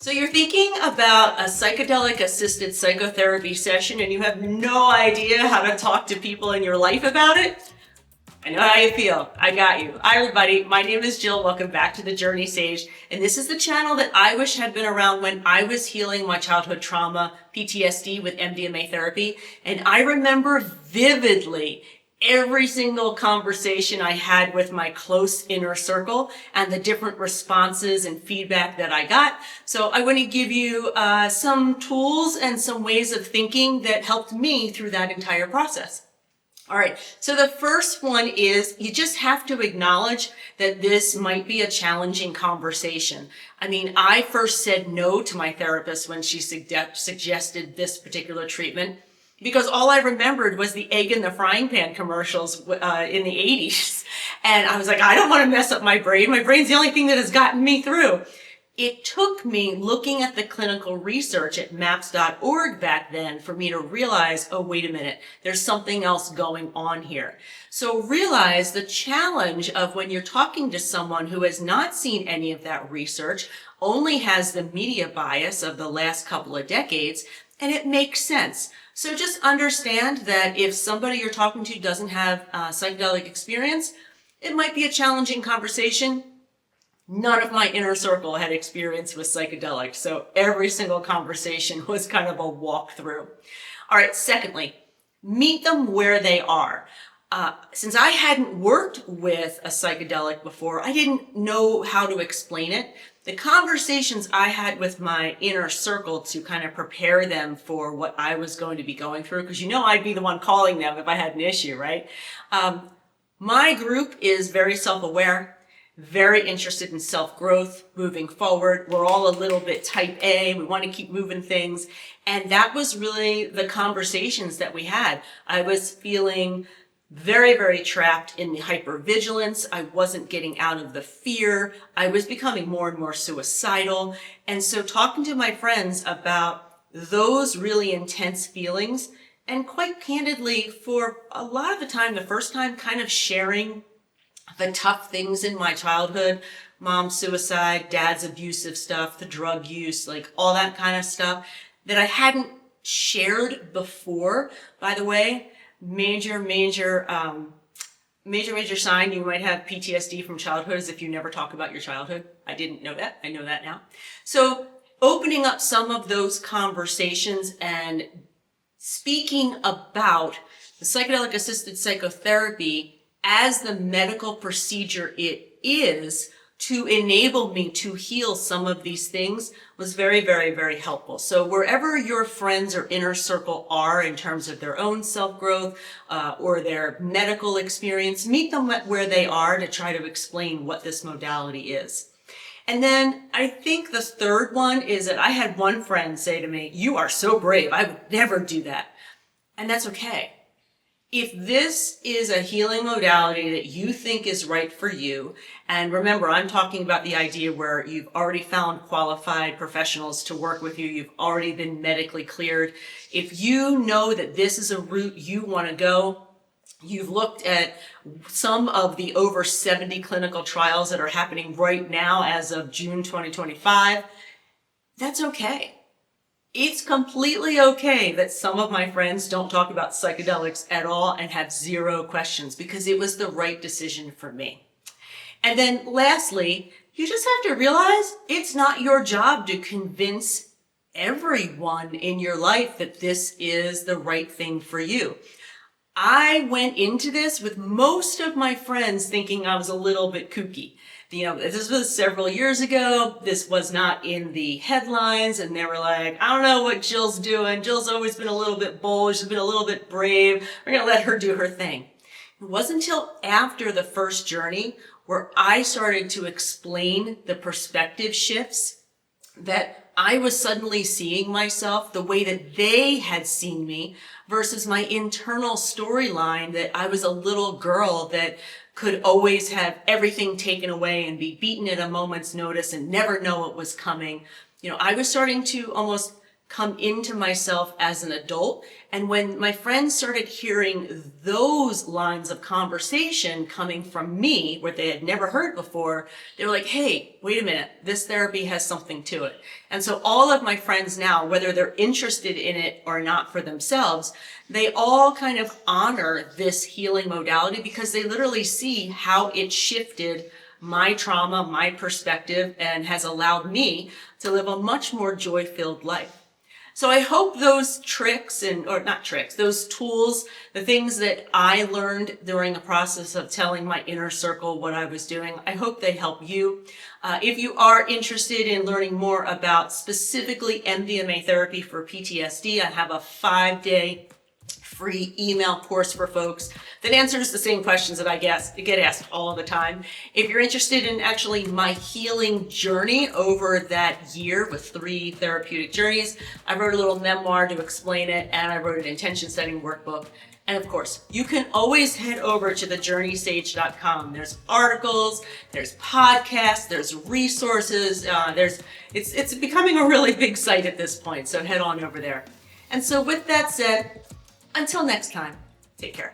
So you're thinking about a psychedelic-assisted psychotherapy session and you have no idea how to talk to people in your life about it? I know how you feel. I got you. Hi everybody, my name is Jill. Welcome back to the Journey Sage. And this is the channel that I wish had been around when I was healing my childhood trauma, PTSD with MDMA therapy. And I remember vividly every single conversation I had with my close inner circle and the different responses and feedback that I got. So I want to give you some tools and some ways of thinking that helped me through that entire process. All right, so the first one is you just have to acknowledge that this might be a challenging conversation. I mean, I first said no to my therapist when she suggested this particular treatment because all I remembered was the egg in the frying pan commercials in the 80s. And I was like, I don't want to mess up my brain. My brain's the only thing that has gotten me through. It took me looking at the clinical research at maps.org back then for me to realize, oh, wait a minute, there's something else going on here. So realize the challenge of when you're talking to someone who has not seen any of that research, only has the media bias of the last couple of decades, and it makes sense. So just understand that if somebody you're talking to doesn't have psychedelic experience, it might be a challenging conversation. None of my inner circle had experience with psychedelics, so every single conversation was kind of a walkthrough. All right, secondly, meet them where they are. Since I hadn't worked with a psychedelic before, I didn't know how to explain it. The conversations I had with my inner circle to kind of prepare them for what I was going to be going through, because you know I'd be the one calling them if I had an issue, right? My group is very self-aware, very interested in self-growth, moving forward. We're all a little bit type A. We want to keep moving things. And that was really the conversations that we had. I was feeling very, very trapped in the hypervigilance. I wasn't getting out of the fear. I was becoming more and more suicidal. And so talking to my friends about those really intense feelings, and quite candidly, for a lot of the time, the first time, kind of sharing the tough things in my childhood, mom's suicide, dad's abusive stuff, the drug use, like all that kind of stuff that I hadn't shared before. By the way, major sign you might have PTSD from childhood is if you never talk about your childhood. I didn't know that. I know that now. So opening up some of those conversations and speaking about the psychedelic-assisted psychotherapy as the medical procedure it is to enable me to heal some of these things was very, very, very helpful. So wherever your friends or inner circle are in terms of their own self-growth or their medical experience, meet them where they are to try to explain what this modality is. And then I think the third one is that I had one friend say to me, "You are so brave. I would never do that." And that's okay. If this is a healing modality that you think is right for you, and remember, I'm talking about the idea where you've already found qualified professionals to work with you, you've already been medically cleared. If you know that this is a route you want to go, you've looked at some of the over 70 clinical trials that are happening right now as of June 2025, that's okay. It's completely okay that some of my friends don't talk about psychedelics at all and have zero questions because it was the right decision for me. And then lastly, you just have to realize it's not your job to convince everyone in your life that this is the right thing for you. I went into this with most of my friends thinking I was a little bit kooky. You know, this was several years ago. This was not in the headlines. And they were like, I don't know what Jill's doing. Jill's always been a little bit bold. She's been a little bit brave. We're going to let her do her thing. It wasn't until after the first journey where I started to explain the perspective shifts that I was suddenly seeing myself the way that they had seen me versus my internal storyline that I was a little girl that could always have everything taken away and be beaten at a moment's notice and never know it was coming. You know, I was starting to almost come into myself as an adult. And when my friends started hearing those lines of conversation coming from me, where they had never heard before, they were like, hey, wait a minute, this therapy has something to it. And so all of my friends now, whether they're interested in it or not for themselves, they all kind of honor this healing modality because they literally see how it shifted my trauma, my perspective, and has allowed me to live a much more joy-filled life. So I hope those tricks those tools, the things that I learned during the process of telling my inner circle what I was doing, I hope they help you. If you are interested in learning more about specifically MDMA therapy for PTSD, I have a 5-day free email course for folks that answers the same questions that I get asked all the time. If you're interested in actually my healing journey over that year with 3 therapeutic journeys, I wrote a little memoir to explain it, and I wrote an intention setting workbook. And of course, you can always head over to thejourneysage.com. There's articles, there's podcasts, there's resources, it's becoming a really big site at this point, so head on over there. And so with that said, until next time, take care.